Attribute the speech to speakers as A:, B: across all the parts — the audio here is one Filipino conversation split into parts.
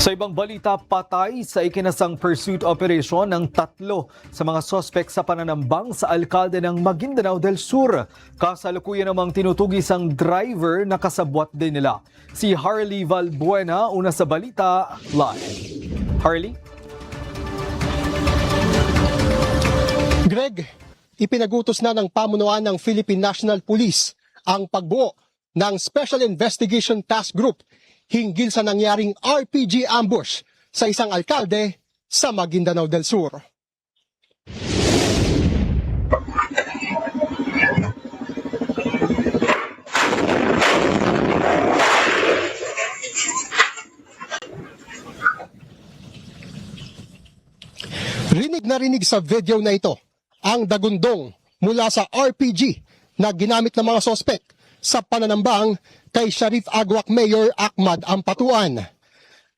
A: Sa ibang balita, patay sa ikinasang pursuit operation ng 3 sa mga sospek sa pananambang sa alkalde ng Maguindanao del Sur. Kasalukuyan namang tinutugis ang driver na kasabwat din nila. Si Harley Valbuena, una sa balita, live. Harley?
B: Greg, ipinagutos na ng pamunuan ng Philippine National Police ang pagbuo ng Special Investigation Task Group hinggil sa nangyaring RPG ambush sa isang alkalde sa Maguindanao del Sur. Rinig na rinig sa video na ito ang dagundong mula sa RPG na ginamit ng mga sospek sa pananambang kay Sharif Aguac Mayor Ahmad Ampatuan.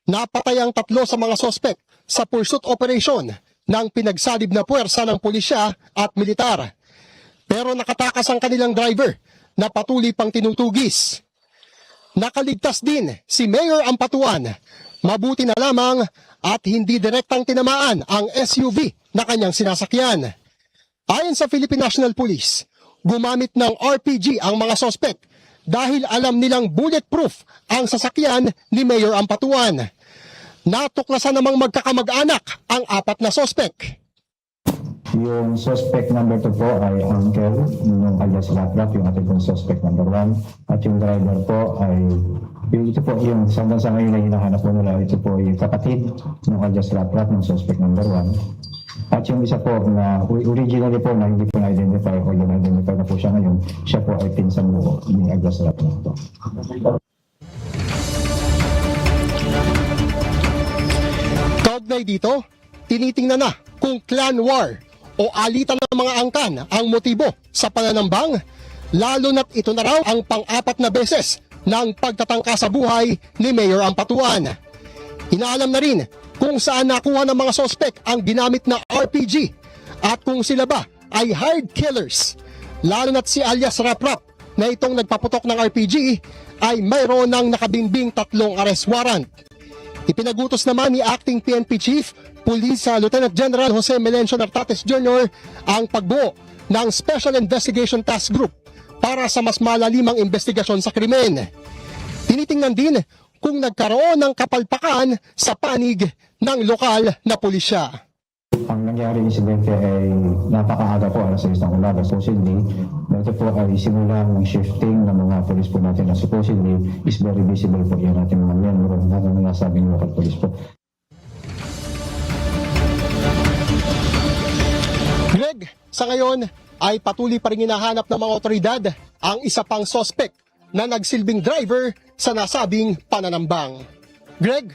B: Napatay ang 3 sa mga sospek sa pursuit operation ng pinagsalib na puwersa ng pulisya at militar. Pero nakatakas ang kanilang driver na patuloy pang tinutugis. Nakaligtas din si Mayor Ampatuan. Mabuti na lamang at hindi direktang tinamaan ang SUV na kanyang sinasakyan. Ayon sa Philippine National Police, gumamit ng RPG ang mga sospek dahil alam nilang bulletproof ang sasakyan ni Mayor Ampatuan. Natuklasan namang magkakamag-anak ang 4 na sospek.
C: Yung suspect number 2 po ay uncle ng alias Latrap, yung ating pong suspect number 1. At yung driver po ay, ito po yung sa ngayon na hinahanap po nila, ito po yung kapatid ng alias Latrap ng suspect number 1. At yung isa po na originally po na hindi po na-identify o yung na-identify na po siya ngayon, siya po ay pinsan mo ni alias Latrap po.
B: Kaugnay dito, tinitingnan na kung clan war o alitan ng mga angkan ang motibo sa pananambang, lalo na't ito na raw ang pang-4 na beses ng pagtatangka sa buhay ni Mayor Ampatuan. Inaalam na rin kung saan nakuha ng mga sospek ang ginamit na RPG at kung sila ba ay hired killers, lalo na't si alias Raprap na itong nagpaputok ng RPG ay mayroon ng nakabimbing 3 arrest warrant. Ipinagutos naman ni Acting PNP Chief Police Lieutenant General Jose Melencio Nartates Jr. ang pagbuo ng Special Investigation Task Group para sa mas malalimang investigasyon sa krimen. Tinitingnan din kung nagkaroon ng kapalpakan sa panig ng lokal na pulisya.
C: Ang nangyari insidente ay napakaaga po, alas 6 ng umaga. Supposedly, ito po ay simulang shifting ng mga polis po natin na supposedly is very visible po yan ating mga miyembro na nasabing local police po.
B: Greg, sa ngayon ay patuloy pa rin hinahanap ng mga otoridad ang isa pang sospek na nagsilbing driver sa nasabing pananambang. Greg?